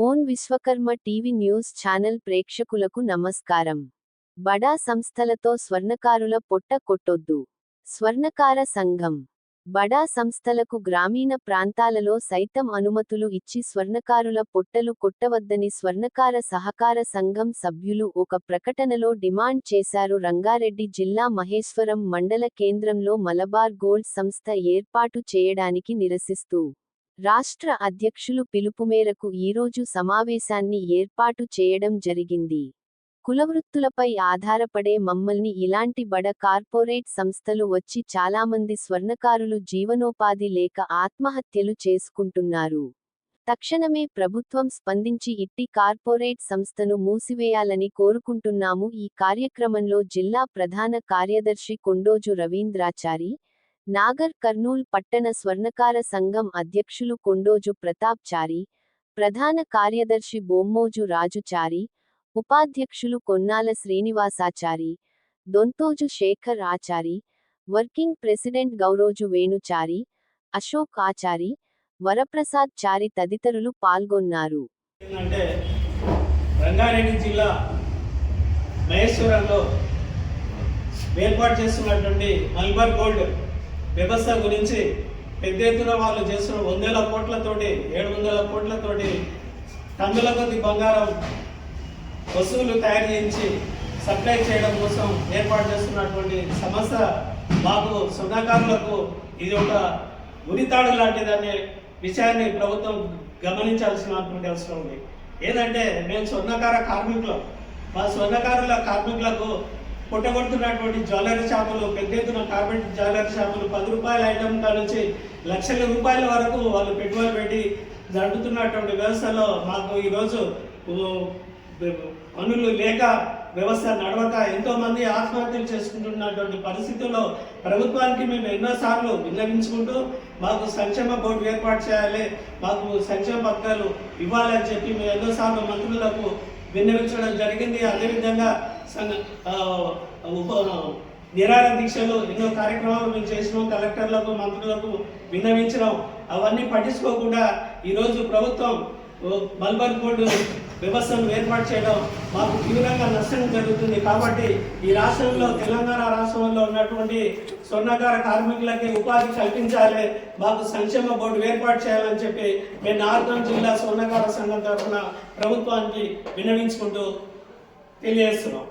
Own Vishwakarma TV news channel ప్రేక్షకులకు నమస్కారం. బడా సంస్థలతో స్వర్ణకారుల పొట్ట కొట్టొద్దు. స్వర్ణకార సంఘం. బడా సంస్థలకు గ్రామీణ ప్రాంతాలలో సైతం అనుమతులు ఇచ్చి స్వర్ణకారుల పొట్టలు కొట్టవద్దని స్వర్ణకార సహకార సంఘం సభ్యులు ఒక ప్రకటనలో డిమాండ్ చేశారు. రంగారెడ్డి జిల్లా మహేశ్వరం మండల కేంద్రంలో మలబార్ గోల్డ్ సంస్థ ఏర్పాటు చేయడానికి నిరసిస్తూ రాష్ట్ర అధ్యక్షులు పిలుపు మేరకు ఈరోజు సమావేశాన్ని ఏర్పాటు చేయడం జరిగింది. కులవృత్తులపై ఆధారపడే మమ్మల్ని ఇలాంటి బడ కార్పొరేట్ సంస్థలు వచ్చి చాలామంది స్వర్ణకారులు జీవనోపాధి లేక ఆత్మహత్యలు చేసుకుంటున్నారు. తక్షణమే ప్రభుత్వం స్పందించి ఇట్టి కార్పొరేట్ సంస్థను మూసివేయాలని కోరుకుంటున్నాము. ఈ కార్యక్రమంలో జిల్లా ప్రధాన కార్యదర్శి కొండోజు రవీంద్రాచారి, నాగర్ కర్నూల్ పట్టణ స్వర్ణకార సంఘం అధ్యక్షులు కొండోజు ప్రతాప్ చారి, ప్రధాన కార్యదర్శి బొమ్మోజు రాజుచారి, ఉపాధ్యక్షులు కొన్నాల శ్రీనివాసాచారి, దొంతోజు శేఖర్ ఆచారి, వర్కింగ్ ప్రెసిడెంట్ గౌరోజు వేణుచారి, అశోక్ ఆచారి, వరప్రసాద్ చారి తదితరులు పాల్గొన్నారు. రంగారెడ్డి జిల్లా మహేశ్వరంలో ఏర్పాటు చేస్తున్నటువంటి మల్బార్ గోల్డ్ వ్యవస్థ గురించి పెద్ద ఎత్తున వాళ్ళు చేస్తున్న 100 కోట్లతోటి 700 కోట్లతోటి టన్నుల కొద్ది బంగారం వస్తువులు తయారు చేయించి సప్లై చేయడం కోసం ఏర్పాటు చేస్తున్నటువంటి సంస్థ మాకు స్వర్ణకారులకు ఇది ఒక ఉరితాడు లాంటిదనే విషయాన్ని ప్రభుత్వం గమనించాల్సినటువంటి అవసరం ఉంది. ఏంటంటే మేము స్వర్ణకార కార్మికులు, మా స్వర్ణకారుల కార్మికులకు పుట్టగొడుతున్నటువంటి జ్యువెలరీ షాపులు, పెద్ద ఎత్తున కార్పెట్ జ్యువెలరీ షాపులు 10 రూపాయల ఐటమ్ నుంచి లక్షల రూపాయల వరకు వాళ్ళు పెట్టుబడి పెట్టి జరుపుతున్నటువంటి వ్యవస్థలో మాకు ఈరోజు పనులు లేక వ్యవస్థ నడవక ఎంతోమంది ఆత్మహత్యలు చేసుకుంటున్నటువంటి పరిస్థితుల్లో ప్రభుత్వానికి మేము ఎన్నోసార్లు విన్నవించుకుంటూ మాకు సంక్షేమ బోర్డు ఏర్పాటు చేయాలి, మాకు సంక్షేమ పథకాలు ఇవ్వాలని చెప్పి మేము ఎన్నోసార్లు మంత్రులకు విన్నవించడం జరిగింది. అదేవిధంగా నిరాహార దీక్షలు ఎన్నో కార్యక్రమాలు మేము చేసినాం, కలెక్టర్లకు మంత్రులకు విన్నవించినాం. అవన్నీ పట్టించుకోకుండా ఈరోజు ప్రభుత్వం మల్బార్ గోల్డ్ వ్యవస్థను ఏర్పాటు చేయడం మాకు తీవ్రంగా నష్టం జరుగుతుంది. కాబట్టి ఈ రాష్ట్రంలో, తెలంగాణ రాష్ట్రంలో ఉన్నటువంటి స్వర్ణకార కార్మికులకి ఉపాధి కల్పించాలి, మాకు సంక్షేమ బోర్డు ఏర్పాటు చేయాలని చెప్పి మేము నార్కల్ జిల్లా స్వర్ణకార సంఘం తరఫున ప్రభుత్వానికి విన్నవించుకుంటూ తెలియజేస్తున్నాం.